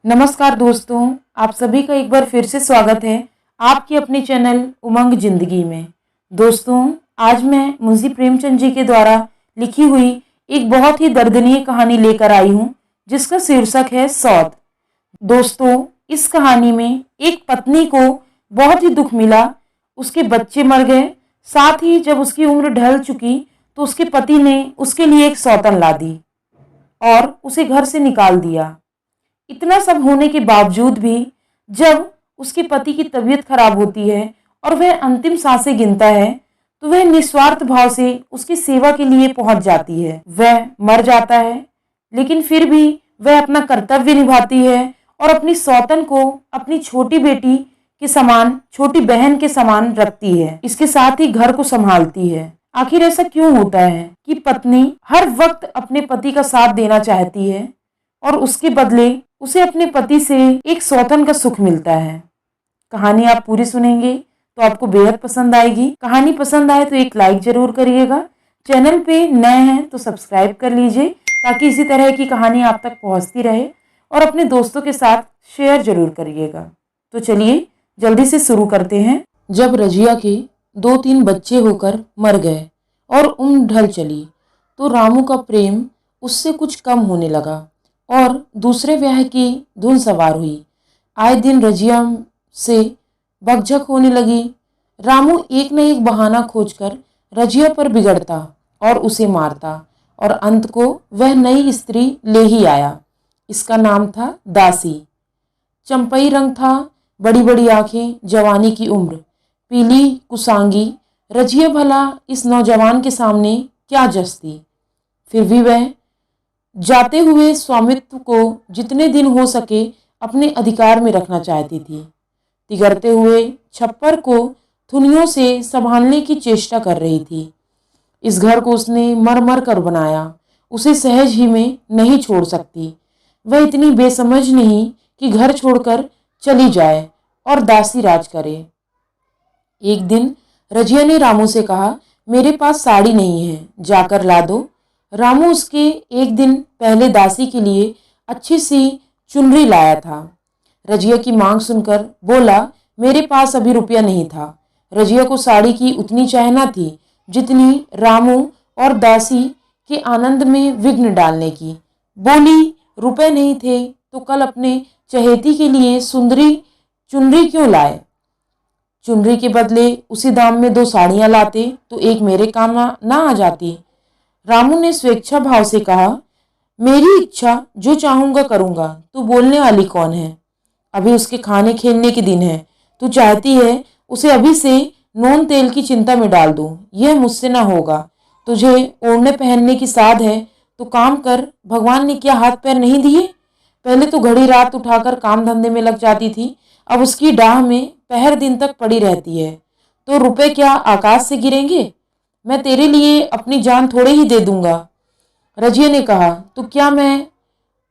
नमस्कार दोस्तों, आप सभी का एक बार फिर से स्वागत है आपके अपने चैनल उमंग जिंदगी में। दोस्तों, आज मैं मुंशी प्रेमचंद जी के द्वारा लिखी हुई एक बहुत ही दर्दनीय कहानी लेकर आई हूँ, जिसका शीर्षक है सौत। दोस्तों, इस कहानी में एक पत्नी को बहुत ही दुख मिला। उसके बच्चे मर गए, साथ ही जब उसकी उम्र ढल चुकी तो उसके पति ने उसके लिए एक सौतन ला दी और उसे घर से निकाल दिया। इतना सब होने के बावजूद भी जब उसके पति की तबीयत खराब होती है और वह अंतिम सांसें गिनता है तो वह निस्वार्थ भाव से उसकी सेवा के लिए पहुंच जाती है। वह मर जाता है, लेकिन फिर भी वह अपना कर्तव्य निभाती है और अपनी सौतन को अपनी छोटी बेटी के समान, छोटी बहन के समान रखती है। इसके साथ ही घर को संभालती है। आखिर ऐसा क्यों होता है कि पत्नी हर वक्त अपने पति का साथ देना चाहती है और उसके बदले उसे अपने पति से एक सौतन का सुख मिलता है। कहानी आप पूरी सुनेंगे तो आपको बेहद पसंद आएगी। कहानी पसंद आए तो एक लाइक जरूर करिएगा। चैनल पे नए हैं तो सब्सक्राइब कर लीजिए ताकि इसी तरह की कहानी आप तक पहुंचती रहे, और अपने दोस्तों के साथ शेयर जरूर करिएगा। तो चलिए जल्दी से शुरू करते हैं। जब रजिया के 2-3 बच्चे होकर मर गए और उम्र ढल चली तो रामू का प्रेम उससे कुछ कम होने लगा और दूसरे ब्याह की धुन सवार हुई। आए दिन रजिया से बकझक होने लगी। रामू एक न एक बहाना खोजकर रजिया पर बिगड़ता और उसे मारता, और अंत को वह नई स्त्री ले ही आया। इसका नाम था दासी। चंपई रंग था, बड़ी बड़ी आंखें, जवानी की उम्र, पीली कुसांगी। रजिया भला इस नौजवान के सामने क्या जचती। फिर भी वह जाते हुए स्वामित्व को जितने दिन हो सके अपने अधिकार में रखना चाहती थी। तिगरते हुए छप्पर को थुनियों से संभालने की चेष्टा कर रही थी। इस घर को उसने मर मर कर बनाया, उसे सहज ही में नहीं छोड़ सकती। वह इतनी बेसमझ नहीं कि घर छोड़कर चली जाए और दासी राज करे। एक दिन रजिया ने रामू से कहा, मेरे पास साड़ी नहीं है, जाकर ला दो। रामू उसके एक दिन पहले दासी के लिए अच्छी सी चुनरी लाया था। रजिया की मांग सुनकर बोला, मेरे पास अभी रुपया नहीं था। रजिया को साड़ी की उतनी चाह न थी जितनी रामू और दासी के आनंद में विघ्न डालने की। बोली, रुपए नहीं थे तो कल अपने चहेती के लिए सुंदरी चुनरी क्यों लाए। चुनरी के बदले उसी दाम में 2 साड़ियां लाते तो एक मेरे काम ना आ जाती। रामू ने स्वेच्छा भाव से कहा, मेरी इच्छा, जो चाहूंगा करूंगा, तू बोलने वाली कौन है। अभी उसके खाने खेलने के दिन है। तू चाहती है उसे अभी से नून तेल की चिंता में डाल दूं। यह मुझसे ना होगा। तुझे ओढ़ने पहनने की साध है तो काम कर। भगवान ने क्या हाथ पैर नहीं दिए। पहले तो घड़ी रात उठाकर काम धंधे में लग जाती थी, अब उसकी डाह में पहर दिन तक पड़ी रहती है। तो रुपए क्या आकाश से गिरेंगे। मैं तेरे लिए अपनी जान थोड़े ही दे दूंगा। रजिया ने कहा, तो क्या मैं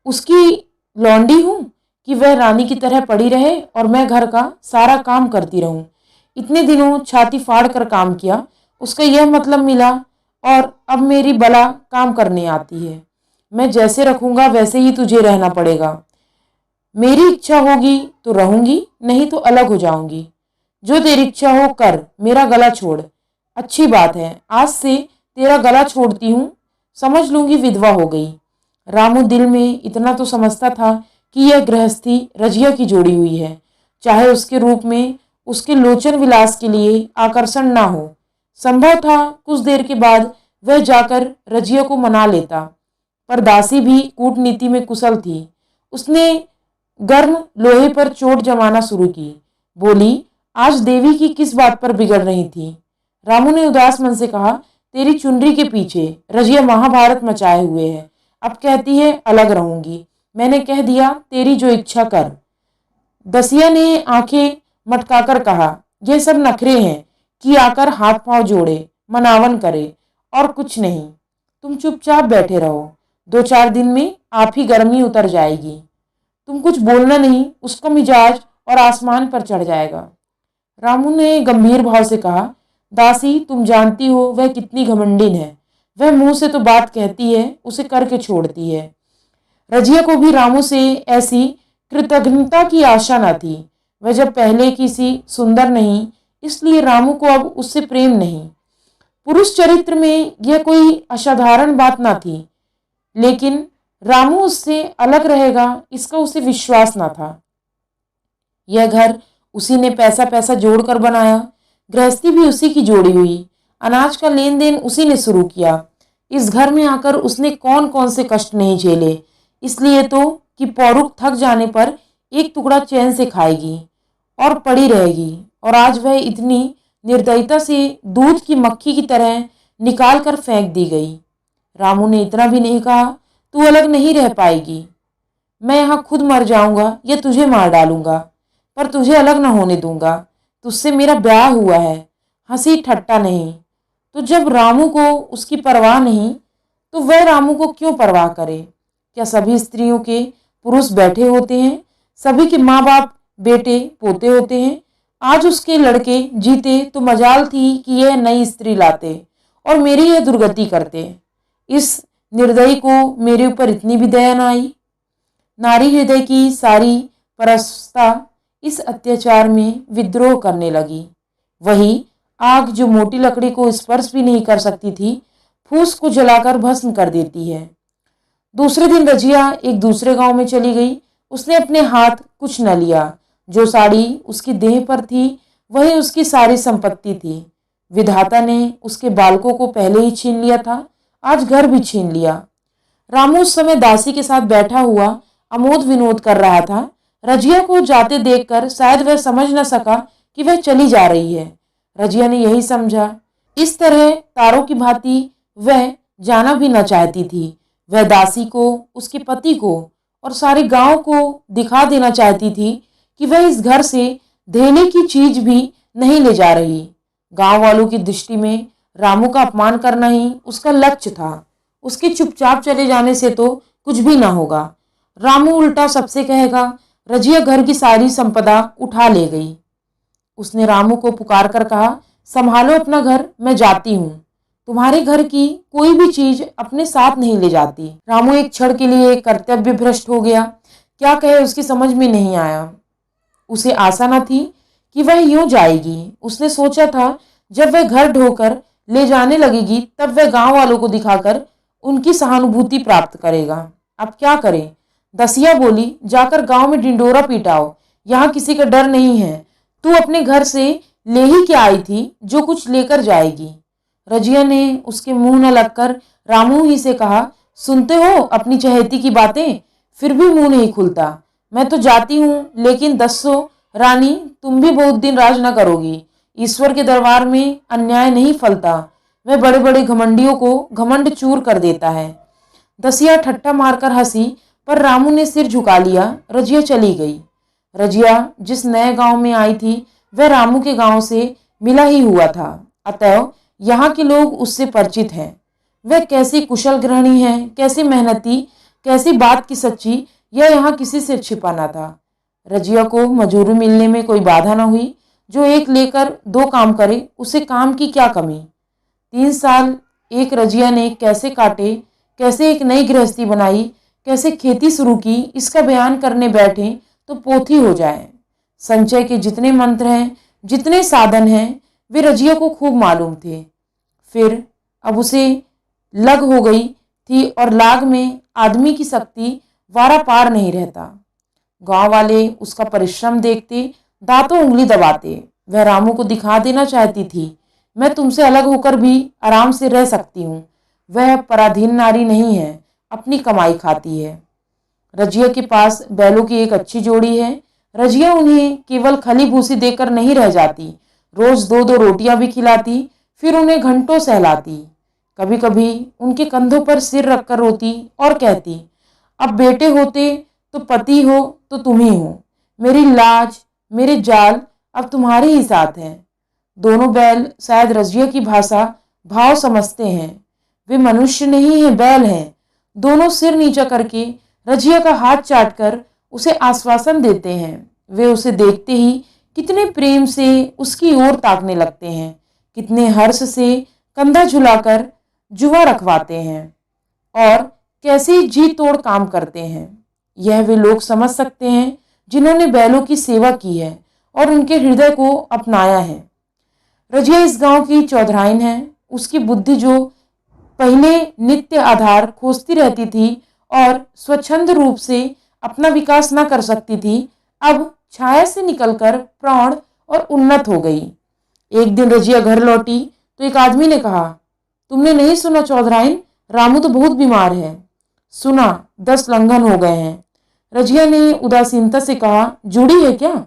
उसकी लौंडी हूं कि वह रानी की तरह पड़ी रहे और मैं घर का सारा काम करती रहूं। इतने दिनों छाती फाड़ कर काम किया, उसका यह मतलब मिला और अब मेरी बला काम करने आती है। मैं जैसे रखूंगा वैसे ही तुझे रहना पड़ेगा। मेरी इच्छा होगी तो रहूंगी, नहीं तो अलग हो जाऊंगी। जो तेरी इच्छा हो कर, मेरा गला छोड़। अच्छी बात है, आज से तेरा गला छोड़ती हूँ, समझ लूंगी विधवा हो गई। रामू दिल में इतना तो समझता था कि यह गृहस्थी रजिया की जोड़ी हुई है, चाहे उसके रूप में उसके लोचन विलास के लिए आकर्षण ना हो। संभव था कुछ देर के बाद वह जाकर रजिया को मना लेता, पर दासी भी कूटनीति में कुशल थी। उसने गर्म लोहे पर चोट जमाना शुरू की। बोली, आज देवी की किस बात पर बिगड़ रही थी। रामू ने उदास मन से कहा, तेरी चुनरी के पीछे रजिया महाभारत मचाए हुए है। अब कहती है अलग रहूंगी। मैंने कह दिया, तेरी जो इच्छा कर। दसिया ने आंखें मटकाकर कहा, यह सब नखरे हैं कि आकर हाथ पांव जोड़े, मनावन करे, और कुछ नहीं। तुम चुपचाप बैठे रहो, 2-4 दिन में आप ही गर्मी उतर जाएगी। तुम कुछ बोलना नहीं, उसका मिजाज और आसमान पर चढ़ जाएगा। रामू ने गंभीर भाव से कहा, दासी, तुम जानती हो वह कितनी घमंडिन है। वह मुंह से तो बात कहती है, उसे करके छोड़ती है। रजिया को भी रामू से ऐसी कृतज्ञता की आशा न थी। वह जब पहले किसी सुंदर नहीं, इसलिए रामू को अब उससे प्रेम नहीं। पुरुष चरित्र में यह कोई असाधारण बात न थी, लेकिन रामू उससे अलग रहेगा इसका उसे विश्वास न था। यह घर उसी ने पैसा पैसा जोड़कर बनाया, गृहस्थी भी उसी की जोड़ी हुई, अनाज का लेन देन उसी ने शुरू किया। इस घर में आकर उसने कौन कौन से कष्ट नहीं झेले, इसलिए तो कि पौरुख थक जाने पर एक टुकड़ा चैन से खाएगी और पड़ी रहेगी, और आज वह इतनी निर्दयता से दूध की मक्खी की तरह निकाल कर फेंक दी गई। रामू ने इतना भी नहीं कहा, तू अलग नहीं रह पाएगी, मैं यहाँ खुद मर जाऊंगा या तुझे मार डालूंगा, पर तुझे अलग न होने दूंगा। तुझसे मेरा ब्याह हुआ है, हंसी ठट्टा नहीं। तो जब रामू को उसकी परवाह नहीं, तो वह रामू को क्यों परवाह करे? क्या सभी स्त्रियों के पुरुष बैठे होते हैं? सभी के माँ बाप बेटे पोते होते हैं? आज उसके लड़के जीते तो मजाल थी कि यह नई स्त्री लाते और मेरी यह दुर्गति करते। इस निर्दयी को मेरे ऊपर इतनी भी दया न आई। नारी हृदय की सारी परस्ता इस अत्याचार में विद्रोह करने लगी। वही आग जो मोटी लकड़ी को स्पर्श भी नहीं कर सकती थी, फूस को जलाकर भस्म कर देती है। दूसरे दिन रजिया एक दूसरे गांव में चली गई। उसने अपने हाथ कुछ न लिया। जो साड़ी उसकी देह पर थी वही उसकी सारी संपत्ति थी। विधाता ने उसके बालकों को पहले ही छीन लिया था, आज घर भी छीन लिया। रामू उस समय दासी के साथ बैठा हुआ अमोद विनोद कर रहा था। रजिया को जाते देखकर शायद वह समझ न सका कि वह चली जा रही है। रजिया ने यही समझा। इस तरह तारों की भांति वह जाना भी न चाहती थी। वह दासी को, उसके पति को और सारे गांव को दिखा देना चाहती थी कि वह इस घर से धेले की चीज भी नहीं ले जा रही। गांव वालों की दृष्टि में रामू का अपमान करना ही उसका लक्ष्य था। उसके चुपचाप चले जाने से तो कुछ भी ना होगा। रामू उल्टा सबसे कहेगा, रजिया घर की सारी संपदा उठा ले गई। उसने रामू को पुकार कर कहा, संभालो अपना घर, मैं जाती हूँ। तुम्हारे घर की कोई भी चीज अपने साथ नहीं ले जाती। रामू एक क्षण के लिए कर्तव्य भ्रष्ट हो गया। क्या कहे उसकी समझ में नहीं आया। उसे आशा न थी कि वह यूं जाएगी। उसने सोचा था जब वह घर ढोकर ले जाने लगेगी तब वह गांव वालों को दिखाकर उनकी सहानुभूति प्राप्त करेगा। अब क्या करे? दसिया बोली, जाकर गांव में डिंडोरा पीटाओ, यहाँ किसी का डर नहीं है। तू अपने घर से ले ही क्या आई थी, जो कुछ लेकर जाएगी। रजिया ने उसके मुंह न लगकर रामू ही से कहा, सुनते हो अपनी चहेती की बातें, फिर भी मुंह नहीं खुलता। मैं तो जाती हूँ, लेकिन दस्सो रानी, तुम भी बहुत दिन राज न करोगी। ईश्वर के दरबार में अन्याय नहीं फलता। वह बड़े बड़े घमंडियों को घमंड चूर कर देता है। दसिया ठट्ठा मारकर हंसी, पर रामू ने सिर झुका लिया। रजिया चली गई। रजिया जिस नए गांव में आई थी वह रामू के गांव से मिला ही हुआ था, अतः यहाँ के लोग उससे परिचित हैं। वह कैसी कुशल गृहिणी है, कैसी मेहनती, कैसी बात की सच्ची, यह यहाँ किसी से छिपा न था। रजिया को मजूरी मिलने में कोई बाधा न हुई। जो एक लेकर दो काम करे, उसे काम की क्या कमी। 3 साल एक रजिया ने कैसे काटे, कैसे एक नई गृहस्थी बनाई, कैसे खेती शुरू की, इसका बयान करने बैठे तो पोथी हो जाए। संचय के जितने मंत्र हैं, जितने साधन हैं, वे रजिया को खूब मालूम थे। फिर अब उसे लग हो गई थी, और लाग में आदमी की शक्ति वारा पार नहीं रहता। गांव वाले उसका परिश्रम देखते दांतों उंगली दबाते। वह रामू को दिखा देना चाहती थी, मैं तुमसे अलग होकर भी आराम से रह सकती हूँ। वह पराधीन नारी नहीं है, अपनी कमाई खाती है। रजिया के पास बैलों की एक अच्छी जोड़ी है। रजिया उन्हें केवल खली भूसी देकर नहीं रह जाती, रोज 2-2 रोटियां भी खिलाती, फिर उन्हें घंटों सहलाती। कभी कभी उनके कंधों पर सिर रखकर रोती और कहती, अब बेटे होते तो पति हो तो तुम ही हो। मेरी लाज, मेरे जाल अब तुम्हारे ही साथ हैं। दोनों बैल शायद रजिया की भाषा भाव समझते हैं। वे मनुष्य नहीं हैं, बैल हैं। दोनों सिर नीचा करके रजिया का हाथ चाटकर उसे आश्वासन देते हैं। वे उसे देखते ही कितने प्रेम से उसकी ओर ताकने लगते हैं, कितने हर्ष से कंधा झुलाकर जुआ रखवाते हैं और कैसे जी तोड़ काम करते हैं। यह वे लोग समझ सकते हैं जिन्होंने बैलों की सेवा की है और उनके हृदय को अपनाया है। रजिया इस गांव की चौधराइन है। उसकी बुद्धि जो पहले नित्य आधार खोजती रहती थी और स्वच्छंद रूप से अपना विकास न कर सकती थी, अब छाया से निकलकर प्रौढ़ और उन्नत हो गई। एक दिन रजिया घर लौटी तो एक आदमी ने कहा, तुमने नहीं सुना चौधराइन, रामू तो बहुत बीमार है। सुना, 10 लंघन हो गए हैं। रजिया ने उदासीनता से कहा, जूड़ी है क्या?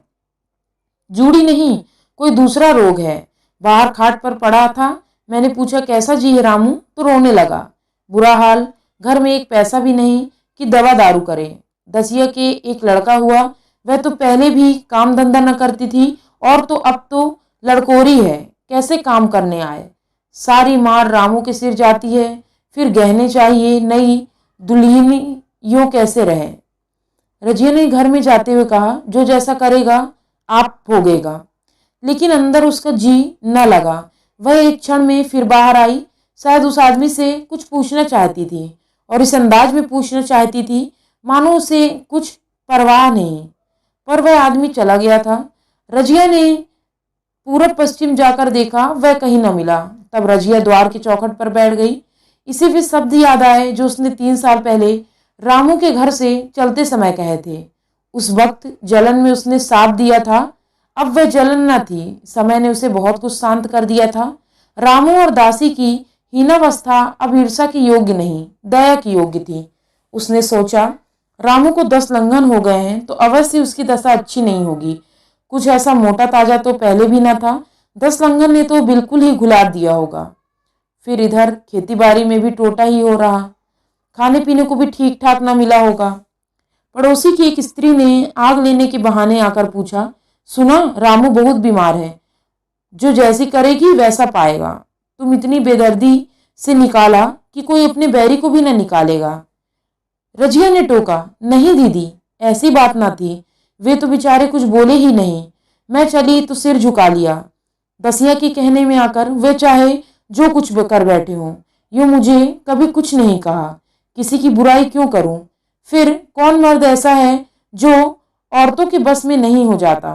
जूड़ी नहीं, कोई दूसरा रोग है। बाहर खाट पर पड़ा था। मैंने पूछा, कैसा जी है रामू? तो रोने लगा। बुरा हाल, घर में एक पैसा भी नहीं कि दवा दारू करे। दसिया के एक लड़का हुआ, वह तो पहले भी काम धंधा न करती थी और तो अब तो लड़कोरी है, कैसे काम करने आए। सारी मार रामू के सिर जाती है। फिर गहने चाहिए, नई दुल्हनी, यूं कैसे रहे। रजिया ने घर में जाते हुए कहा, जो जैसा करेगा आप भोगेगा। लेकिन अंदर उसका जी न लगा। वह एक क्षण में फिर बाहर आई। शायद उस आदमी से कुछ पूछना चाहती थी और इस अंदाज में पूछना चाहती थी मानो उसे कुछ परवाह नहीं। पर वह आदमी चला गया था। रजिया ने पूरब पश्चिम जाकर देखा, वह कहीं न मिला। तब रजिया द्वार के चौखट पर बैठ गई। इसे वे शब्द याद आए जो उसने 3 साल पहले रामू के घर से चलते समय कहे थे। उस वक्त जलन में उसने साथ दिया था, अब वह जलन न थी। समय ने उसे बहुत कुछ शांत कर दिया था। रामू और दासी की हीनावस्था अब ईर्षा की योग्य नहीं, दया की योग्य थी। उसने सोचा, रामू को 10 लंघन हो गए हैं तो अवश्य उसकी दशा अच्छी नहीं होगी। कुछ ऐसा मोटा ताजा तो पहले भी न था। 10 लंघन ने तो बिल्कुल ही घुला दिया होगा। फिर इधर खेती बाड़ी में भी टोटा ही हो रहा, खाने पीने को भी ठीक ठाक ना मिला होगा। पड़ोसी की एक स्त्री ने आग लेने के बहाने आकर पूछा, सुना रामू बहुत बीमार है, जो जैसी करेगी वैसा पाएगा। तुम इतनी बेदर्दी से निकाला कि कोई अपने बैरी को भी न निकालेगा। रजिया ने टोका, नहीं दीदी, ऐसी बात ना थी। वे तो बेचारे कुछ बोले ही नहीं। मैं चली तो सिर झुका लिया। दसिया के कहने में आकर वे चाहे जो कुछ कर बैठे हों, यूं मुझे कभी कुछ नहीं कहा। किसी की बुराई क्यों करूं? फिर कौन मर्द ऐसा है जो औरतों के बस में नहीं हो जाता?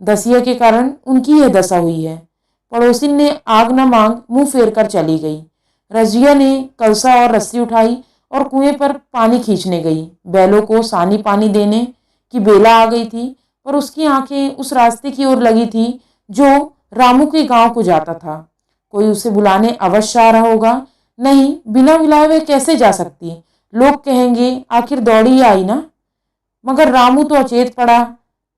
दसिया के कारण उनकी यह दशा हुई है। पड़ोसी ने आग न मांग मुंह फेर कर चली गई। रजिया ने कलसा और रस्सी उठाई और कुएं पर पानी खींचने गई। बैलों को सानी पानी देने की बेला आ गई थी, पर उसकी आंखें उस रास्ते की ओर लगी थी जो रामू के गांव को जाता था। कोई उसे बुलाने अवश्य आ रहा होगा। नहीं, बिना बुलाए वह कैसे जा सकती? लोग कहेंगे आखिर दौड़ी आई ना। मगर रामू तो अचेत पड़ा।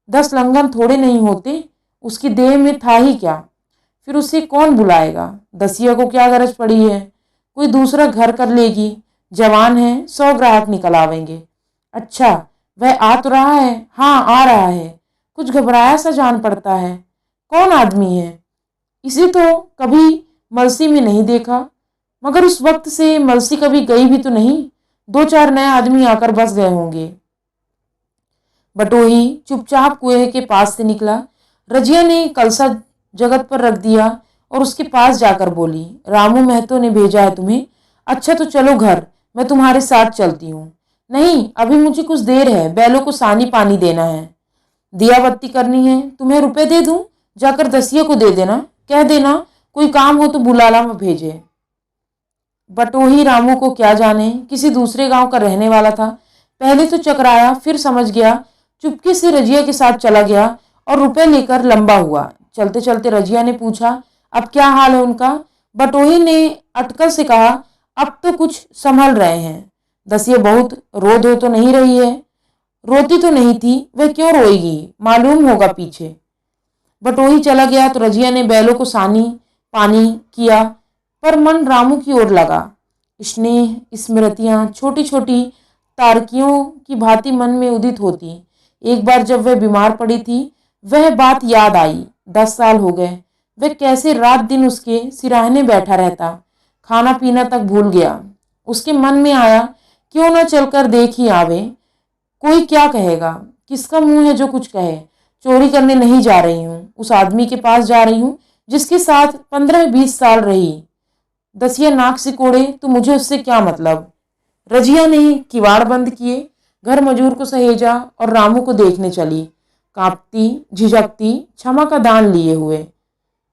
10 लंघन थोड़े नहीं होते, उसकी देह में था ही क्या। फिर उसे कौन बुलाएगा? दसिया को क्या गरज पड़ी है? कोई दूसरा घर कर लेगी। जवान है, 100 ग्राहक निकल आवेंगे। अच्छा, वह आ तो रहा है। हाँ, आ रहा है। कुछ घबराया सा जान पड़ता है। कौन आदमी है? इसे तो कभी मलसी में नहीं देखा। मगर उस वक्त से मलसी कभी गई भी तो नहीं। 2-4 नए आदमी आकर बस गए होंगे। बटोही चुपचाप कुएं के पास से निकला। रजिया ने कलसा जगत पर रख दिया और उसके पास जाकर बोली, रामू महतो ने भेजा है तुम्हें? अच्छा तो चलो घर, मैं तुम्हारे साथ चलती हूँ। नहीं, अभी मुझे कुछ देर है, बैलों को सानी पानी देना है, दिया बत्ती करनी है। तुम्हें रुपए दे दूं? जाकर दसिया को दे देना, कह देना कोई काम हो तो बुलाला में भेजे। बटोही रामू को क्या जाने, किसी दूसरे गांव का रहने वाला था। पहले तो चकराया, फिर समझ गया। चुपके से रजिया के साथ चला गया और रुपए लेकर लंबा हुआ। चलते चलते रजिया ने पूछा, अब क्या हाल है उनका? बटोही ने अटकल से कहा, अब तो कुछ संभल रहे हैं। दसिया बहुत रो धो तो नहीं रही है। रोती तो नहीं थी, वह क्यों रोएगी, मालूम होगा पीछे। बटोही चला गया तो रजिया ने बैलों को सानी पानी किया, पर मन रामू की ओर लगा। स्नेह स्मृतियां छोटी छोटी तारकियों की भांति मन में उदित होती। एक बार जब वह बीमार पड़ी थी, वह बात याद आई। 10 साल हो गए, वह कैसे रात दिन उसके सिराहने बैठा रहता, खाना पीना तक भूल गया। उसके मन में आया, क्यों न चलकर देख ही आवे। कोई क्या कहेगा, किसका मुंह है जो कुछ कहे। चोरी करने नहीं जा रही हूँ, उस आदमी के पास जा रही हूँ जिसके साथ 15-20 साल रही। दसिया नाक सिकोड़े तो मुझे उससे क्या मतलब। रजिया ने किवाड़ बंद किए। घर मजूर को सहेजा और रामू को देखने चली, कांपती झिझकती, क्षमा का दान लिए हुए।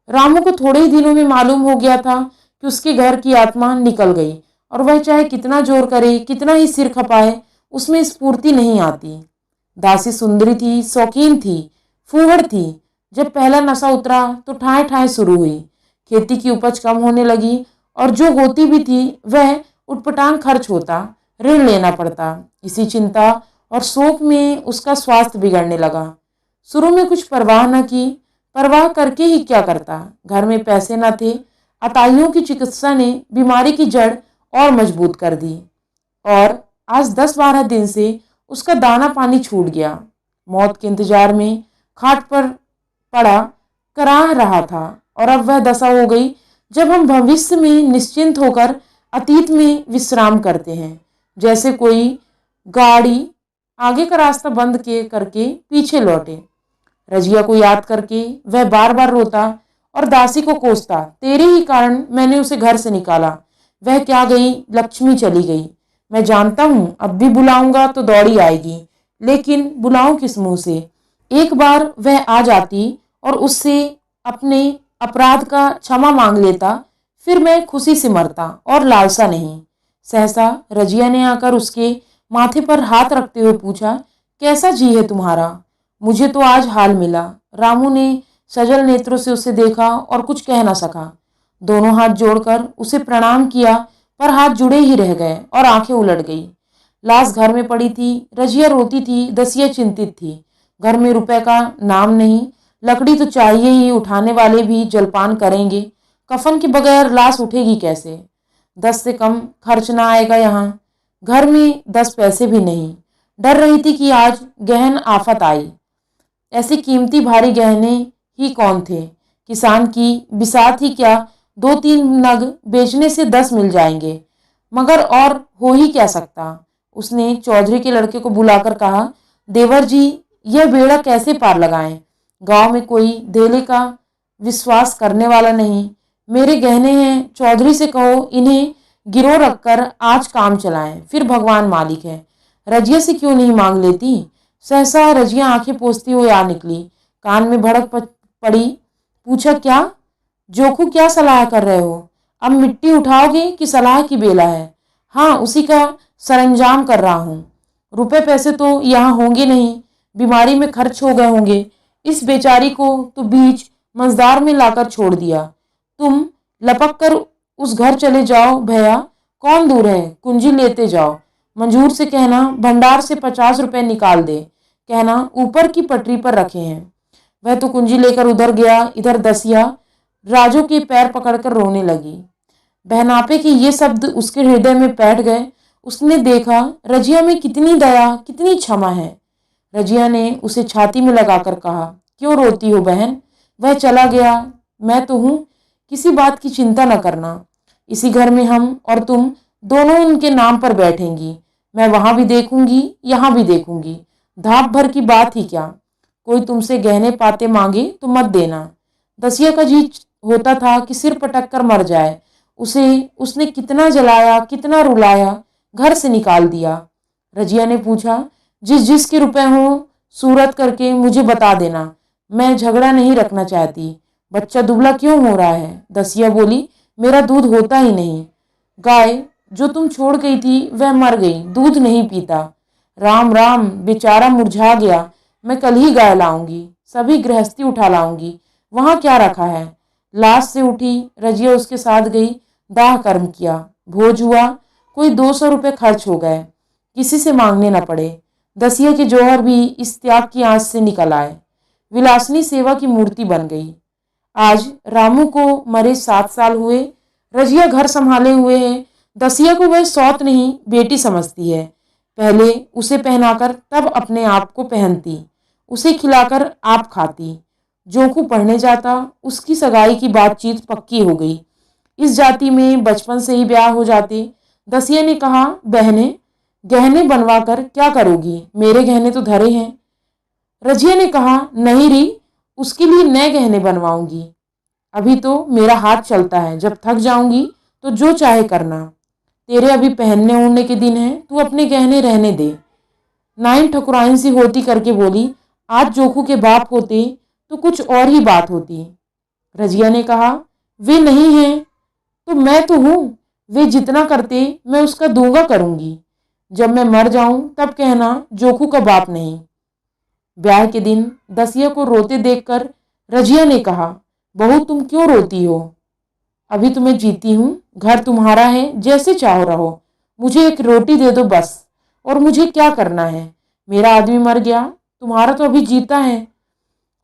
रामू को थोड़े ही दिनों में मालूम हो गया था कि उसके घर की आत्मा निकल गई और वह चाहे कितना जोर करे, कितना ही सिर खपाए, उसमें स्फूर्ति नहीं आती। दासी सुंदरी थी, शौकीन थी, फूहड़ थी। जब पहला नशा उतरा तो ठाए ठाए शुरू हुई। खेती की उपज कम होने लगी और जो होती भी थी वह उटपटांग खर्च होता, ऋण लेना पड़ता। इसी चिंता और शोक में उसका स्वास्थ्य बिगड़ने लगा। शुरू में कुछ परवाह न की, परवाह करके ही क्या करता, घर में पैसे न थे। अताइयों की चिकित्सा ने बीमारी की जड़ और मजबूत कर दी और आज 10-12 दिन से उसका दाना पानी छूट गया। मौत के इंतजार में खाट पर पड़ा कराह रहा था और अब वह दशा हो गई जब हम भविष्य में निश्चिंत होकर अतीत में विश्राम करते हैं, जैसे कोई गाड़ी आगे का रास्ता बंद करके पीछे लौटे। रजिया को याद करके वह बार बार रोता और दासी को कोसता, तेरे ही कारण मैंने उसे घर से निकाला। वह क्या गई, लक्ष्मी चली गई। मैं जानता हूं अब भी बुलाऊंगा तो दौड़ी आएगी, लेकिन बुलाऊं किस मुंह से। एक बार वह आ जाती और उससे अपने अपराध का क्षमा मांग लेता, फिर मैं खुशी से मरता और लालसा नहीं। सहसा रजिया ने आकर उसके माथे पर हाथ रखते हुए पूछा, कैसा जी है तुम्हारा? मुझे तो आज हाल मिला। रामू ने सजल नेत्रों से उसे देखा और कुछ कह न सका। दोनों हाथ जोड़कर उसे प्रणाम किया, पर हाथ जुड़े ही रह गए और आंखें उलट गई। लाश घर में पड़ी थी, रजिया रोती थी, दसिया चिंतित थी। घर में रुपए का नाम नहीं, लकड़ी तो चाहिए ही, उठाने वाले भी जलपान करेंगे। कफन के बगैर लाश उठेगी कैसे? 10 से कम खर्च ना आएगा यहाँ। घर में 10 पैसे भी नहीं। डर रही थी कि आज गहन आफत आई। ऐसे कीमती भारी गहने ही कौन थे? किसान की बिसात ही क्या, 2-3 नग बेचने से 10 मिल जाएंगे, मगर और हो ही क्या सकता। उसने चौधरी के लड़के को बुलाकर कहा, देवर जी यह बेड़ा कैसे पार लगाएं? गांव में कोई धेले का विश्वास करने वाला नहीं। मेरे गहने हैं, चौधरी से कहो इन्हें गिरो रखकर आज काम चलाएं, फिर भगवान मालिक है। रजिया से क्यों नहीं मांग लेती? सहसा रजिया आंखें पोंछती हुई आ निकली, कान में भड़क पड़ी। पूछा, क्या जोखू, क्या सलाह कर रहे हो? अब मिट्टी उठाओगे कि सलाह की बेला है? हाँ, उसी का सरंजाम कर रहा हूँ। रुपए पैसे तो यहाँ होंगे नहीं, बीमारी में खर्च हो गए होंगे। इस बेचारी को तो बीच मझदार में लाकर छोड़ दिया। तुम लपक कर उस घर चले जाओ भैया, कौन दूर है, कुंजी लेते जाओ। मंजूर से कहना भंडार से 50 रुपए निकाल दे, कहना ऊपर की पटरी पर रखे हैं। वह तो कुंजी लेकर उधर गया। इधर दसिया राजू के पैर पकड़कर रोने लगी। बहनापे के ये शब्द उसके हृदय में बैठ गए। उसने देखा रजिया में कितनी दया, कितनी क्षमा है। रजिया ने उसे छाती में लगाकर कहा, क्यों रोती हो बहन? वह चला गया, मैं तो हूं, किसी बात की चिंता न करना। इसी घर में हम और तुम दोनों उनके नाम पर बैठेंगी। मैं वहां भी देखूंगी, यहां भी देखूंगी। धाप भर की बात ही क्या। कोई तुमसे गहने पाते मांगे तो मत देना। दसिया का जी होता था कि सिर पटक कर मर जाए। उसे उसने कितना जलाया, कितना रुलाया, घर से निकाल दिया। रजिया ने पूछा, जिस जिसके रुपए हो सूरत करके मुझे बता देना, मैं झगड़ा नहीं रखना चाहती। बच्चा दुबला क्यों हो रहा है? दसिया बोली, मेरा दूध होता ही नहीं। गाय जो तुम छोड़ गई थी वह मर गई, दूध नहीं पीता। राम राम, बेचारा मुरझा गया। मैं कल ही गाय लाऊंगी, सभी गृहस्थी उठा लाऊंगी। वहां क्या रखा है? लाश से उठी। रजिया उसके साथ गई, दाह कर्म किया, भोज हुआ। कोई 200 रुपये खर्च हो गए, किसी से मांगने न पड़े। दसिया के जौहर भी इस त्याग की आंच से निकल आए। विलासनी सेवा की मूर्ति बन गई। आज रामू को मरे 7 साल हुए। रजिया घर संभाले हुए है। दसिया को वह सौत नहीं, बेटी समझती है। पहले उसे पहनाकर तब अपने आप को पहनती, उसे खिलाकर आप खाती। जोखू पढ़ने जाता, उसकी सगाई की बातचीत पक्की हो गई। इस जाति में बचपन से ही ब्याह हो जाते। दसिया ने कहा, बहने गहने बनवा कर क्या करोगी? मेरे गहने तो धरे हैं। रजिया ने कहा, नहीं री, उसके लिए नए गहने बनवाऊंगी। अभी तो मेरा हाथ चलता है, जब थक जाऊंगी तो जो चाहे करना। तेरे अभी पहनने ओढ़ने के दिन हैं, तू अपने गहने रहने दे। नाइन ठकुराइन सी होती करके बोली, आज जोखू के बाप होते तो कुछ और ही बात होती। रजिया ने कहा, वे नहीं हैं तो मैं तो हूं, वे जितना करते मैं उसका दूंगा करूंगी। जब मैं मर जाऊं तब कहना जोखू का बाप नहीं। ब्याह के दिन दसिया को रोते देखकर रजिया ने कहा, बहू तुम क्यों रोती हो? अभी तो मैं जीती हूं, घर तुम्हारा है, जैसे चाहो रहो, मुझे एक रोटी दे दो बस। और मुझे क्या करना है, मेरा आदमी मर गया, तुम्हारा तो अभी जीता है।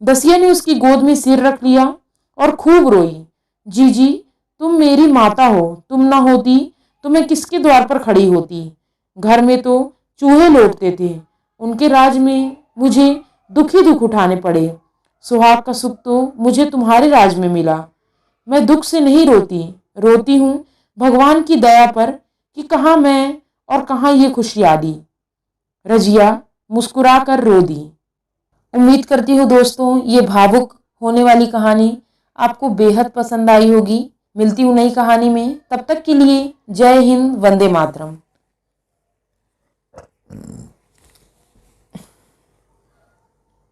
दसिया ने उसकी गोद में सिर रख लिया और खूब रोई। जीजी तुम मेरी माता हो, तुम ना होती तो मैं किसके द्वार पर खड़ी होती? घर में तो चूहे लौटते थे, उनके राज में मुझे दुख ही दुख उठाने पड़े। सुहाग का सुख तो मुझे तुम्हारे राज में मिला। मैं दुख से नहीं रोती, रोती हूँ भगवान की दया पर कि कहाँ मैं और कहाँ ये खुशहाली। रजिया मुस्कुरा कर रो दी। उम्मीद करती हूँ दोस्तों ये भावुक होने वाली कहानी आपको बेहद पसंद आई होगी। मिलती हूँ नई कहानी में, तब तक के लिए जय हिंद, वंदे मातरम।